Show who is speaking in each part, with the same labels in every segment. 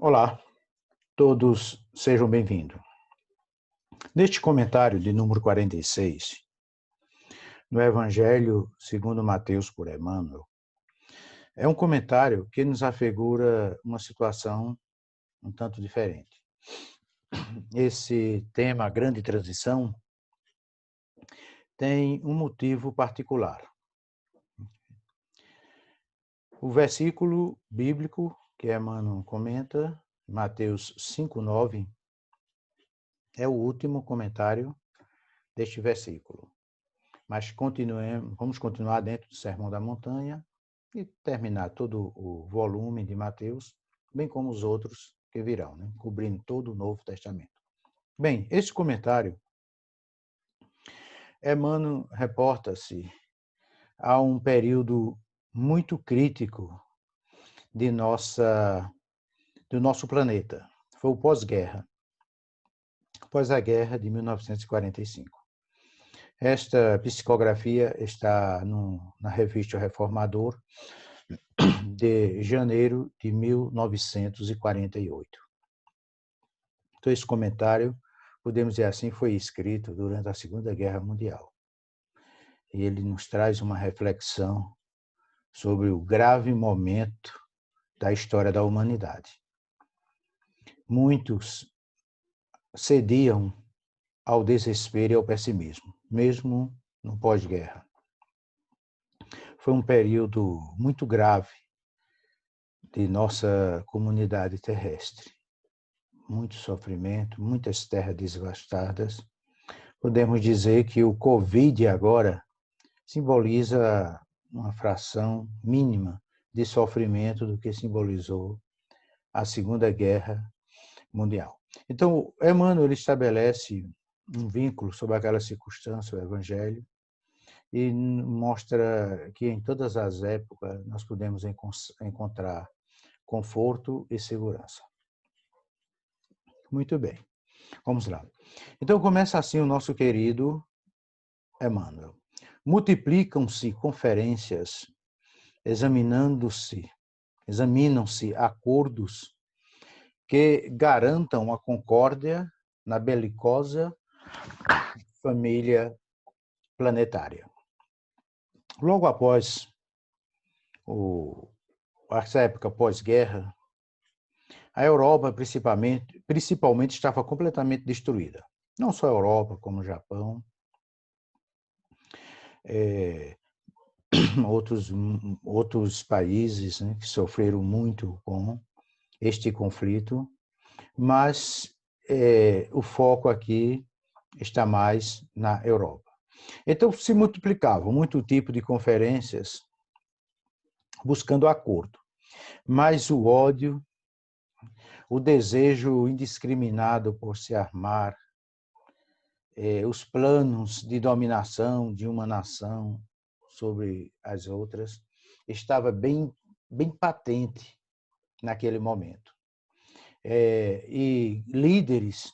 Speaker 1: Olá, todos sejam bem-vindos. Neste comentário de número 46, no Evangelho segundo Mateus por Emmanuel, é um comentário que nos afigura uma situação um tanto diferente. Esse tema, a grande transição, tem um motivo particular. O versículo bíblico que Emmanuel comenta, Mateus 5:9, é o último comentário deste versículo. Mas vamos continuar dentro do Sermão da Montanha e terminar todo o volume de Mateus, bem como os outros que virão, né? Cobrindo todo o Novo Testamento. Bem, esse comentário, Emmanuel reporta-se a um período muito crítico do nosso planeta. Foi o pós-guerra, após a guerra de 1945. Esta psicografia está na revista Reformador, de janeiro de 1948. Então, esse comentário, podemos dizer assim, foi escrito durante a Segunda Guerra Mundial. E ele nos traz uma reflexão sobre o grave momento da história da humanidade. Muitos cediam ao desespero e ao pessimismo, mesmo no pós-guerra. Foi um período muito grave de nossa comunidade terrestre. Muito sofrimento, muitas terras devastadas. Podemos dizer que o Covid agora simboliza uma fração mínima de sofrimento do que simbolizou a Segunda Guerra Mundial. Então, Emmanuel ele estabelece um vínculo sobre aquela circunstância, o Evangelho, e mostra que em todas as épocas nós podemos encontrar conforto e segurança. Muito bem, vamos lá. Então começa assim o nosso querido Emmanuel. Multiplicam-se conferências, examinam-se acordos que garantam a concórdia na belicosa família planetária. Logo após essa época pós-guerra, a Europa, principalmente, estava completamente destruída. Não só a Europa, como o Japão, outros países, né, que sofreram muito com este conflito, mas o foco aqui está mais na Europa. Então, se multiplicavam muito tipo de conferências buscando acordo, mas o ódio, o desejo indiscriminado por se armar, os planos de dominação de uma nação sobre as outras, estava bem patente naquele momento. E líderes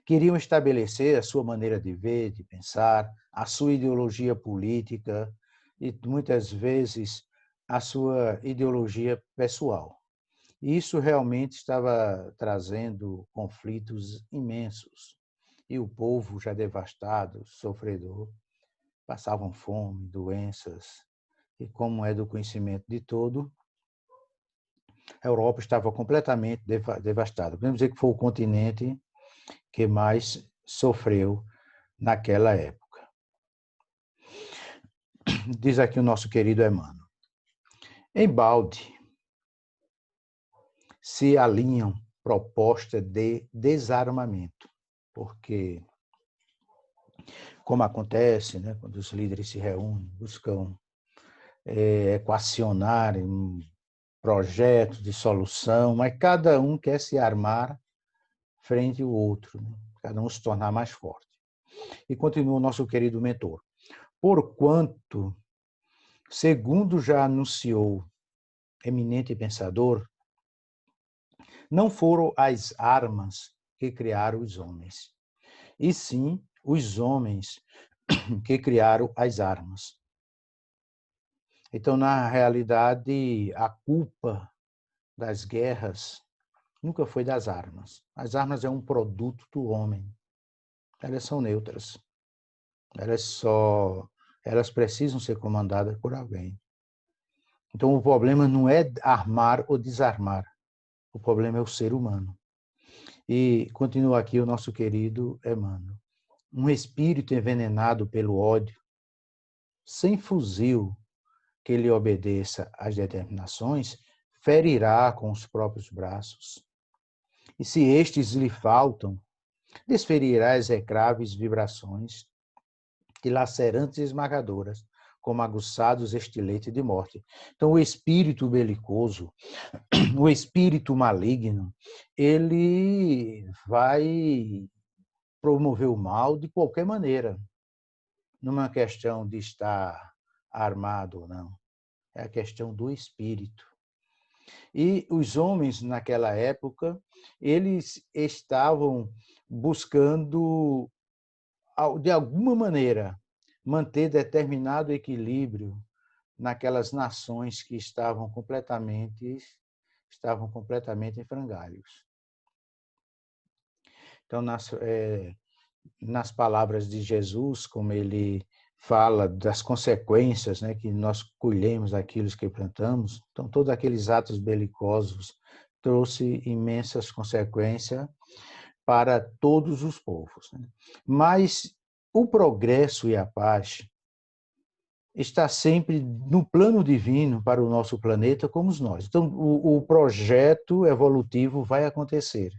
Speaker 1: queriam estabelecer a sua maneira de ver, de pensar, a sua ideologia política e, muitas vezes, a sua ideologia pessoal. Isso realmente estava trazendo conflitos imensos. E o povo, já devastado, sofredor, passavam fome, doenças. E como é do conhecimento de todo, a Europa estava completamente devastada. Podemos dizer que foi o continente que mais sofreu naquela época. Diz aqui o nosso querido Emmanuel. Embalde se alinham propostas de desarmamento, porque, como acontece, né, quando os líderes se reúnem, buscam equacionar um projeto de solução, mas cada um quer se armar frente ao outro, né? Cada um se tornar mais forte. E continua o nosso querido mentor. Porquanto, segundo já anunciou eminente pensador, não foram as armas que criaram os homens, e sim os homens que criaram as armas. Então, na realidade, a culpa das guerras nunca foi das armas. As armas é um produto do homem. Elas são neutras. Elas precisam ser comandadas por alguém. Então o problema não é armar ou desarmar. O problema é o ser humano. E continua aqui o nosso querido Emmanuel. Um espírito envenenado pelo ódio, sem fuzil que lhe obedeça às determinações, ferirá com os próprios braços. E se estes lhe faltam, desferirá execráveis vibrações e lacerantes e esmagadoras, como aguçados estiletes de morte. Então, o espírito belicoso, o espírito maligno, ele vai promover o mal de qualquer maneira. Não é uma questão de estar armado ou não. É a questão do espírito. E os homens, naquela época, eles estavam buscando, de alguma maneira, manter determinado equilíbrio naquelas nações que estavam completamente em frangalhos. Então, nas palavras de Jesus, como ele fala das consequências, né, que nós colhemos daquilo que plantamos, então todos aqueles atos belicosos trouxe imensas consequências para todos os povos. Né? Mas o progresso e a paz está sempre no plano divino para o nosso planeta, como nós. Então, o projeto evolutivo vai acontecer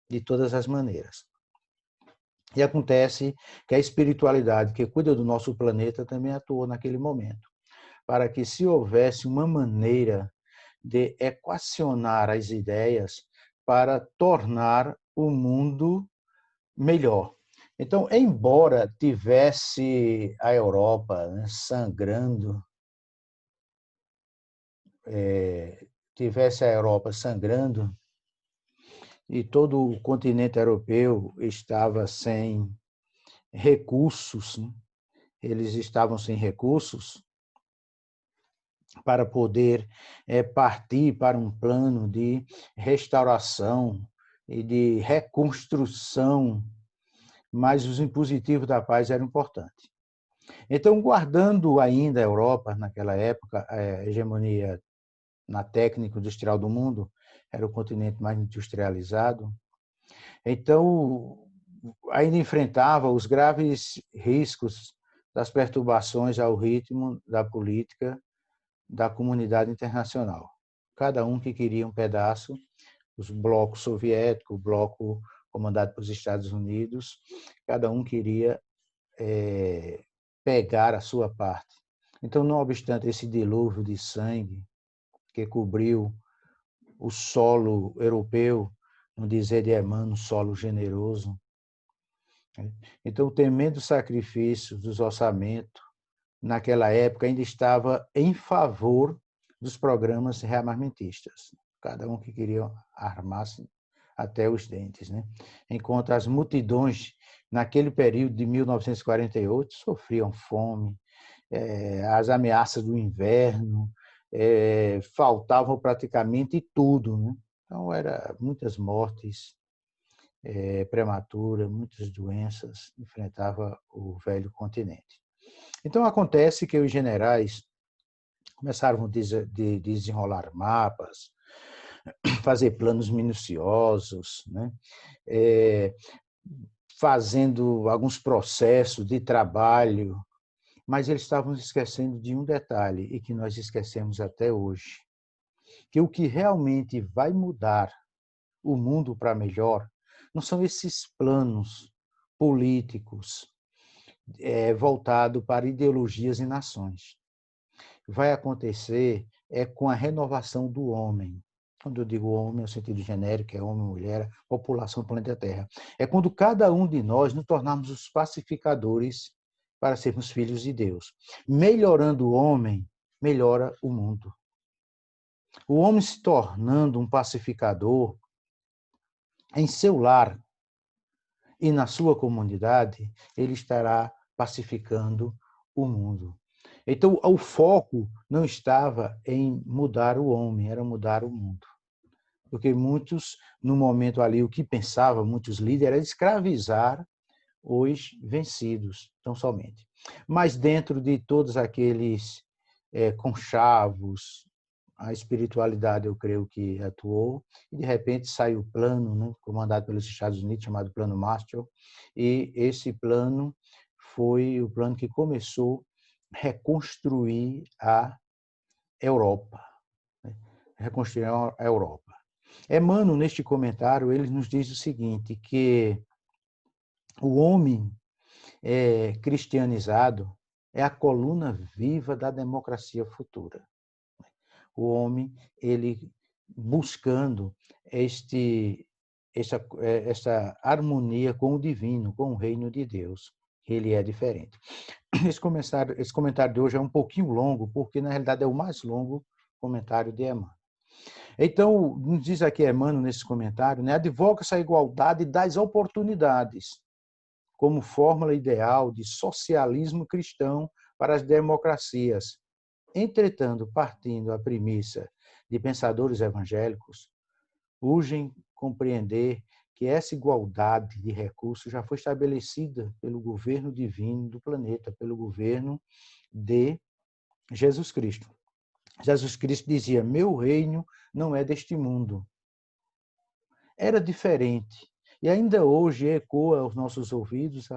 Speaker 1: de todas as maneiras. E acontece que a espiritualidade que cuida do nosso planeta também atuou naquele momento, para que se houvesse uma maneira de equacionar as ideias para tornar o mundo melhor. Então, embora tivesse a Europa, né, sangrando, e todo o continente europeu estava sem recursos, né? Eles estavam sem recursos para poder partir para um plano de restauração e de reconstrução, mas os impositivos da paz eram importantes. Então, guardando ainda a Europa, naquela época, a hegemonia na técnica industrial do mundo, era o continente mais industrializado, então ainda enfrentava os graves riscos das perturbações ao ritmo da política da comunidade internacional. Cada um que queria um pedaço, os blocos soviéticos, o bloco comandado pelos Estados Unidos, cada um queria pegar a sua parte. Então, não obstante esse dilúvio de sangue que cobriu o solo europeu, no dizer de Emmanuel, um solo generoso. Então, o tremendo sacrifício dos orçamentos, naquela época, ainda estava em favor dos programas rearmamentistas. Cada um que queria armar-se até os dentes. Né? Enquanto as multidões, naquele período de 1948, sofriam fome, as ameaças do inverno, faltavam praticamente tudo. Né? Então, eram muitas mortes prematuras, muitas doenças, enfrentava o velho continente. Então, acontece que os generais começaram a desenrolar mapas, fazer planos minuciosos, né? Fazendo alguns processos de trabalho, mas eles estavam esquecendo de um detalhe, e que nós esquecemos até hoje, que o que realmente vai mudar o mundo para melhor não são esses planos políticos voltados para ideologias e nações. Vai acontecer com a renovação do homem. Quando eu digo homem, no sentido genérico, é homem, mulher, população do planeta Terra. É quando cada um de nós nos tornarmos os pacificadores para sermos filhos de Deus. Melhorando o homem, melhora o mundo. O homem se tornando um pacificador em seu lar e na sua comunidade, ele estará pacificando o mundo. Então, o foco não estava em mudar o homem, era mudar o mundo. porque muitos, no momento ali, o que pensavam muitos líderes era escravizar os vencidos, tão somente. Mas dentro de todos aqueles conchavos, a espiritualidade, eu creio que atuou, e de repente saiu o plano, né, comandado pelos Estados Unidos, chamado Plano Marshall, e esse plano foi o plano que começou a reconstruir a Europa. Né? Reconstruir a Europa. Emmanuel, neste comentário, ele nos diz o seguinte, que o homem cristianizado é a coluna viva da democracia futura. O homem, ele buscando esta harmonia com o divino, com o reino de Deus. Ele é diferente. Esse comentário de hoje é um pouquinho longo, porque na realidade é o mais longo comentário de Emmanuel. Então, nos diz aqui Emmanuel nesse comentário, né, advoga-se a igualdade das oportunidades como fórmula ideal de socialismo cristão para as democracias. Entretanto, partindo a premissa de pensadores evangélicos, urgem compreender que essa igualdade de recursos já foi estabelecida pelo governo divino do planeta, pelo governo de Jesus Cristo. Jesus Cristo dizia: meu reino não é deste mundo. Era diferente. E ainda hoje ecoa aos nossos ouvidos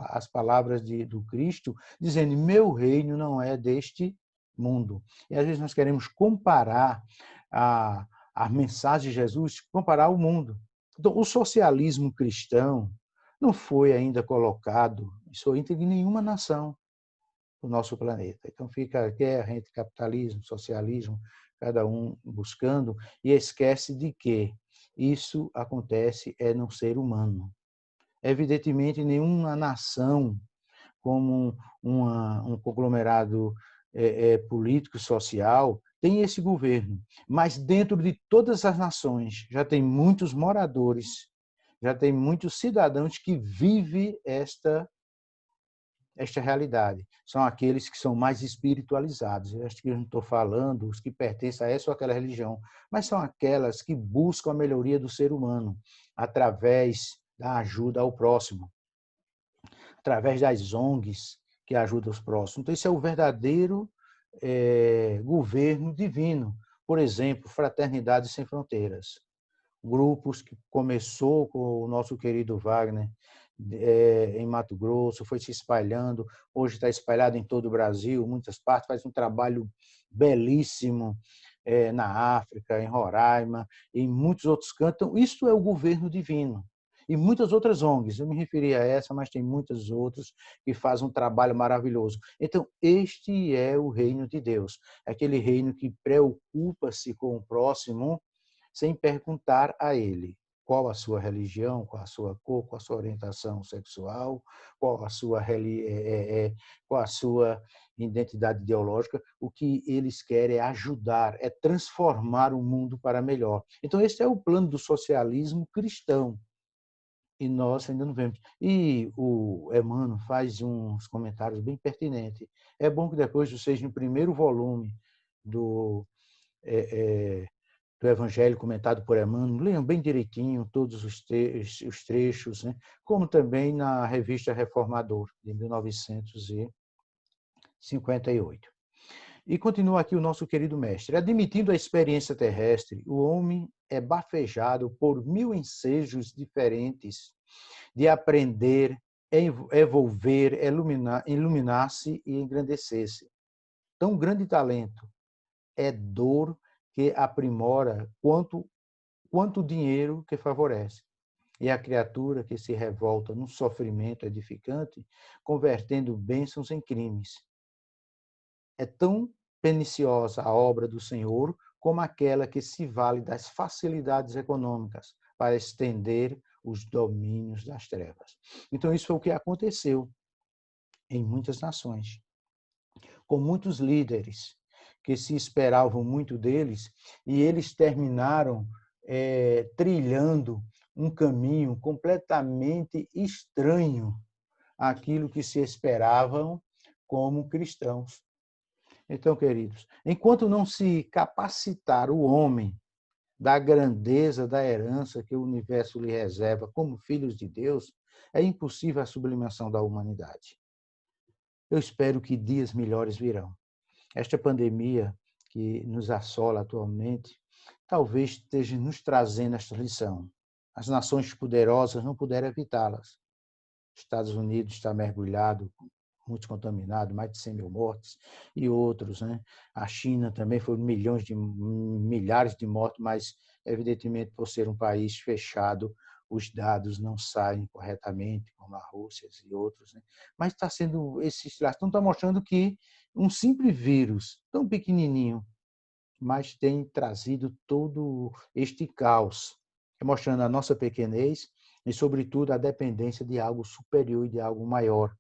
Speaker 1: as palavras do Cristo, dizendo: meu reino não é deste mundo. E às vezes nós queremos comparar a mensagem de Jesus, comparar ao mundo. Então, o socialismo cristão não foi ainda colocado em nenhuma nação do nosso planeta. Então fica a guerra entre capitalismo, socialismo, cada um buscando, e esquece de que isso acontece no ser humano. Evidentemente, nenhuma nação, como um conglomerado político, social, tem esse governo. Mas dentro de todas as nações já tem muitos moradores, já tem muitos cidadãos que vivem esta realidade. São aqueles que são mais espiritualizados. Eu acho que eu não estou falando os que pertencem a essa ou aquela religião, mas são aquelas que buscam a melhoria do ser humano através da ajuda ao próximo, através das ONGs que ajudam os próximos. Então, esse é o verdadeiro governo divino. Por exemplo, Fraternidade Sem Fronteiras. Grupos que começou com o nosso querido Wagner em Mato Grosso, foi se espalhando, hoje está espalhado em todo o Brasil, muitas partes, faz um trabalho belíssimo na África, em Roraima, em muitos outros cantos. Então, isso é o governo divino. E muitas outras ONGs, eu me referi a essa, mas tem muitas outras que fazem um trabalho maravilhoso. Então, este é o reino de Deus, aquele reino que preocupa-se com o próximo, sem perguntar a ele qual a sua religião, qual a sua cor, qual a sua orientação sexual, qual a sua identidade ideológica. O que eles querem é ajudar, é transformar o mundo para melhor. Então, esse é o plano do socialismo cristão. E nós ainda não vemos. E o Emmanuel faz uns comentários bem pertinentes. É bom que depois vocês, no primeiro volume do Evangelho comentado por Emmanuel, leiam bem direitinho todos os trechos, né? Como também na revista Reformador, de 1958. E continua aqui o nosso querido mestre. Admitindo a experiência terrestre, o homem é bafejado por 1000 ensejos diferentes de aprender, evolver, iluminar-se e engrandecer-se. Tão grande talento é dor que aprimora quanto dinheiro que favorece. E a criatura que se revolta num sofrimento edificante, convertendo bênçãos em crimes. É tão perniciosa a obra do Senhor como aquela que se vale das facilidades econômicas para estender os domínios das trevas. Então, isso foi o que aconteceu em muitas nações, com muitos líderes que se esperavam muito deles, e eles terminaram trilhando um caminho completamente estranho àquilo que se esperavam como cristãos. Então, queridos, enquanto não se capacitar o homem da grandeza da herança que o universo lhe reserva como filhos de Deus, é impossível a sublimação da humanidade. Eu espero que dias melhores virão. Esta pandemia que nos assola atualmente, talvez esteja nos trazendo esta lição. As nações poderosas não puderam evitá-las. Estados Unidos está mergulhado, muito contaminado, mais de 100 mil mortes, e outros, né? A China também foi milhares de mortes, mas, evidentemente, por ser um país fechado, os dados não saem corretamente, como a Rússia e outros, né? Mas está sendo esses dados, então está mostrando que um simples vírus, tão pequenininho, mas tem trazido todo este caos, mostrando a nossa pequenez e, sobretudo, a dependência de algo superior e de algo maior.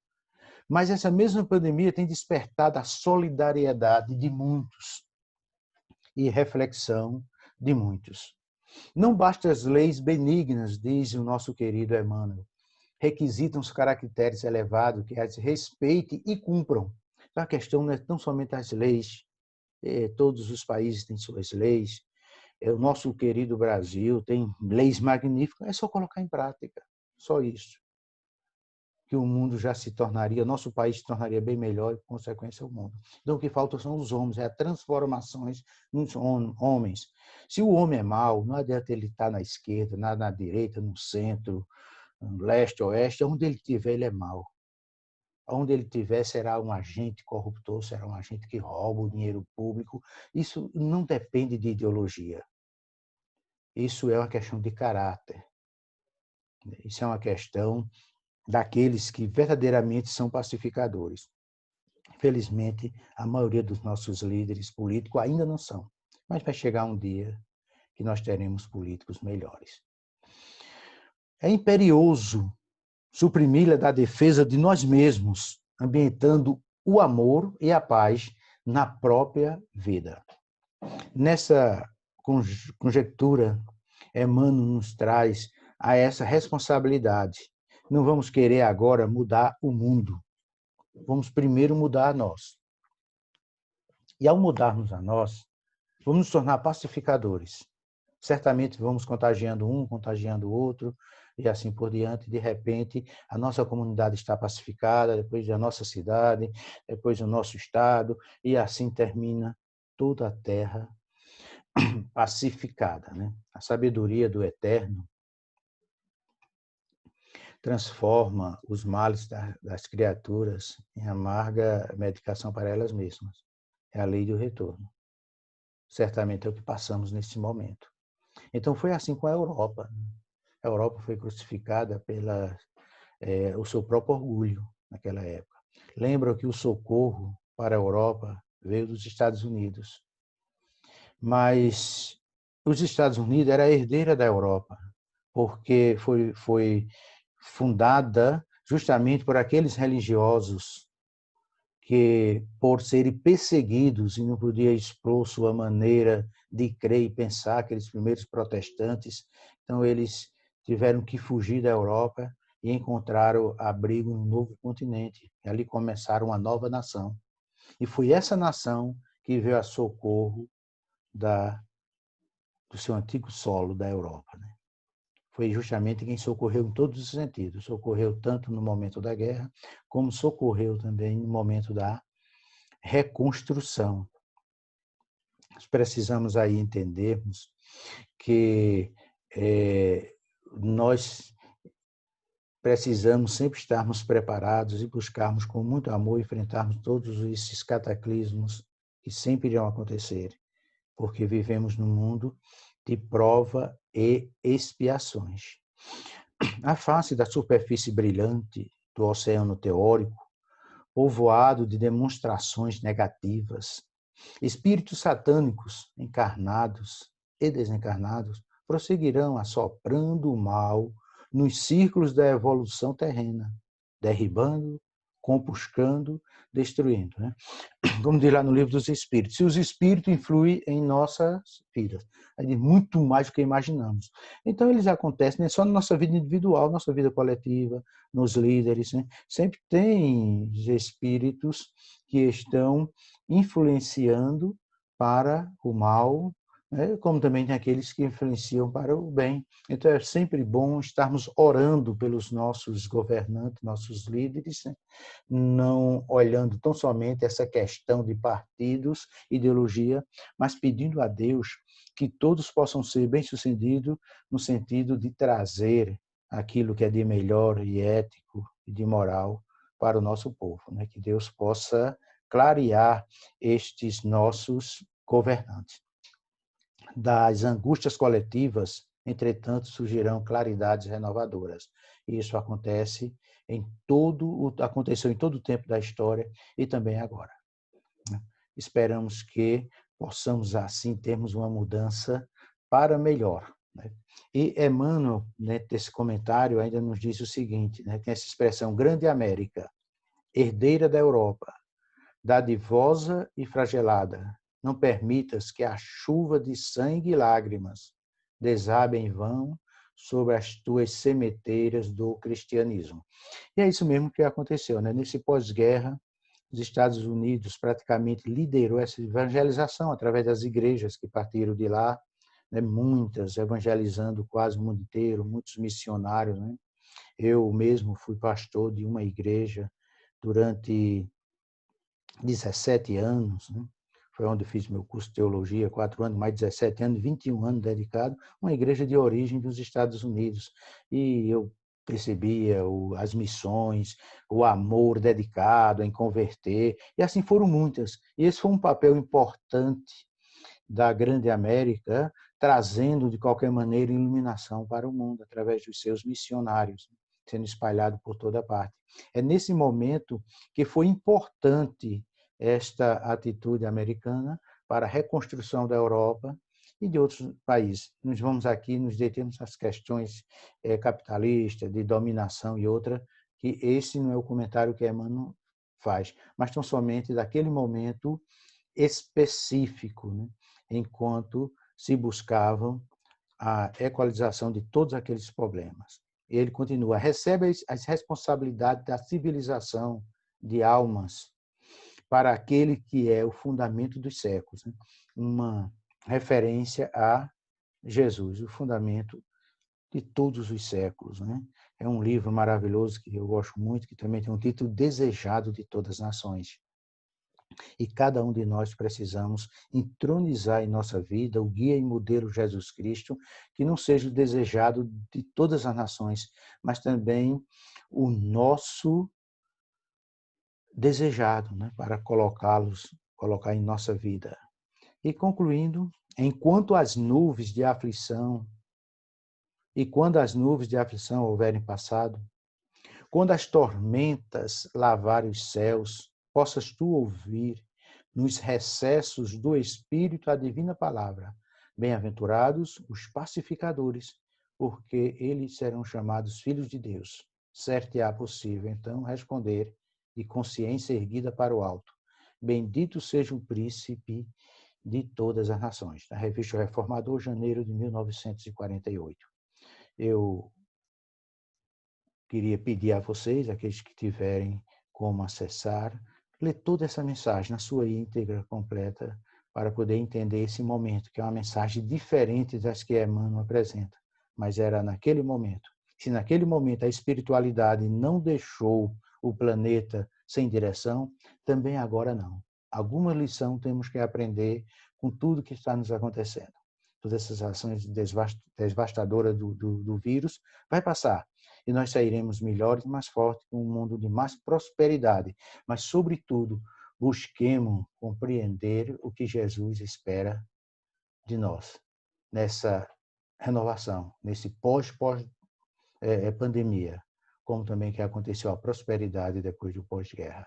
Speaker 1: Mas essa mesma pandemia tem despertado a solidariedade de muitos e reflexão de muitos. Não basta as leis benignas, diz o nosso querido Emmanuel, requisitam os caracteres elevados que as respeitem e cumpram. A questão não é tão somente as leis, todos os países têm suas leis, o nosso querido Brasil tem leis magníficas, é só colocar em prática, só isso. Que o mundo já se tornaria, nosso país se tornaria bem melhor e, por consequência, o mundo. Então, o que falta são os homens, é transformações nos homens. Se o homem é mau, não adianta ele estar na esquerda, na direita, no centro, no leste, oeste, onde ele estiver, ele é mau. Onde ele estiver, será um agente corruptor, será um agente que rouba o dinheiro público. Isso não depende de ideologia. Isso é uma questão de caráter. Isso é uma questão daqueles que verdadeiramente são pacificadores. Infelizmente, a maioria dos nossos líderes políticos ainda não são, mas vai chegar um dia que nós teremos políticos melhores. É imperioso suprimi-la da defesa de nós mesmos, ambientando o amor e a paz na própria vida. Nessa conjectura, Emmanuel nos traz a essa responsabilidade. Não vamos querer agora mudar o mundo. Vamos primeiro mudar a nós. E ao mudarmos a nós, vamos nos tornar pacificadores. Certamente vamos contagiando um, contagiando o outro, e assim por diante. De repente, a nossa comunidade está pacificada, depois a nossa cidade, depois o nosso estado, e assim termina toda a terra pacificada, né? A sabedoria do Eterno transforma os males das criaturas em amarga medicação para elas mesmas. É a lei do retorno. Certamente é o que passamos nesse momento. Então foi assim com a Europa. A Europa foi crucificada pelo seu próprio orgulho naquela época. Lembram que o socorro para a Europa veio dos Estados Unidos. Mas os Estados Unidos era a herdeira da Europa, porque foi fundada justamente por aqueles religiosos que, por serem perseguidos e não podiam expor sua maneira de crer e pensar, aqueles primeiros protestantes, então eles tiveram que fugir da Europa e encontraram abrigo no novo continente. E ali começaram uma nova nação. E foi essa nação que veio a socorro do seu antigo solo da Europa, né? Foi justamente quem socorreu em todos os sentidos. Socorreu tanto no momento da guerra, como socorreu também no momento da reconstrução. Nós precisamos aí entendermos que nós precisamos sempre estarmos preparados e buscarmos com muito amor enfrentarmos todos esses cataclismos que sempre irão acontecer, porque vivemos num mundo de prova e expiações. A face da superfície brilhante do oceano teórico, povoado de demonstrações negativas, espíritos satânicos, encarnados e desencarnados, prosseguirão assoprando o mal nos círculos da evolução terrena, derribando, compuscando, destruindo, né? Como diz lá no livro dos Espíritos, se os Espíritos influem em nossas vidas, é de muito mais do que imaginamos. Então, eles acontecem não é só na nossa vida individual, nossa vida coletiva, nos líderes, né? Sempre tem espíritos que estão influenciando para o mal né? Como também tem aqueles que influenciam para o bem. Então, é sempre bom estarmos orando pelos nossos governantes, nossos líderes, né? Não olhando tão somente essa questão de partidos, ideologia, mas pedindo a Deus que todos possam ser bem-sucedidos no sentido de trazer aquilo que é de melhor e ético e de moral para o nosso povo, né? Que Deus possa clarear estes nossos governantes. Das angústias coletivas, entretanto, surgirão claridades renovadoras. E isso aconteceu em todo o tempo da história e também agora. Esperamos que possamos, assim, termos uma mudança para melhor. E Emmanuel, nesse comentário, ainda nos diz o seguinte, tem essa expressão, grande América, herdeira da Europa, dadivosa e fragelada, não permitas que a chuva de sangue e lágrimas desabe em vão sobre as tuas sementeiras do cristianismo. E é isso mesmo que aconteceu, né? Nesse pós-guerra, os Estados Unidos praticamente liderou essa evangelização através das igrejas que partiram de lá, né? Muitas evangelizando quase o mundo inteiro, muitos missionários, né? Eu mesmo fui pastor de uma igreja durante 17 anos, né? Foi onde eu fiz meu curso de teologia, 4 anos, mais 17 anos, 21 anos dedicado, uma igreja de origem dos Estados Unidos. E eu percebia as missões, o amor dedicado em converter, e assim foram muitas. E esse foi um papel importante da grande América, trazendo, de qualquer maneira, iluminação para o mundo, através dos seus missionários, sendo espalhado por toda parte. É nesse momento que foi importante esta atitude americana para a reconstrução da Europa e de outros países. Nós vamos aqui nos determos nas questões capitalistas, de dominação e outra, que esse não é o comentário que Emmanuel faz, mas tão somente daquele momento específico, né? Enquanto se buscavam a equalização de todos aqueles problemas. Ele continua, recebe as responsabilidades da civilização de almas para aquele que é o fundamento dos séculos, né? Uma referência a Jesus, o fundamento de todos os séculos, né? É um livro maravilhoso que eu gosto muito, que também tem um título Desejado de Todas as Nações. E cada um de nós precisamos entronizar em nossa vida o guia e modelo Jesus Cristo, que não seja o desejado de todas as nações, mas também o nosso desejado, né, para colocar em nossa vida. E concluindo, enquanto as nuvens de aflição, e quando as nuvens de aflição houverem passado, quando as tormentas lavarem os céus, possas tu ouvir nos recessos do Espírito a divina palavra. Bem-aventurados os pacificadores, porque eles serão chamados filhos de Deus. Certo-á possível, então, responder de consciência erguida para o alto. Bendito seja o príncipe de todas as nações. Na Revista Reformador, janeiro de 1948. Eu queria pedir a vocês, aqueles que tiverem como acessar, ler toda essa mensagem na sua íntegra completa, para poder entender esse momento, que é uma mensagem diferente das que Emmanuel apresenta, mas era naquele momento. Se naquele momento a espiritualidade não deixou o planeta sem direção, também agora não. Alguma lição temos que aprender com tudo que está nos acontecendo. Todas essas ações devastadoras do vírus vai passar, e nós sairemos melhores e mais fortes, com um mundo de mais prosperidade. Mas, sobretudo, busquemos compreender o que Jesus espera de nós, nessa renovação, nesse pós-pandemia, como também que aconteceu a prosperidade depois do pós-guerra.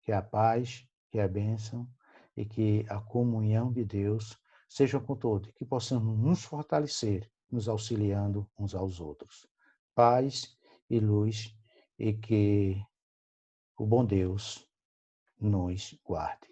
Speaker 1: Que a paz, que a bênção e que a comunhão de Deus seja com todos, que possamos nos fortalecer, nos auxiliando uns aos outros. Paz e luz, e que o bom Deus nos guarde.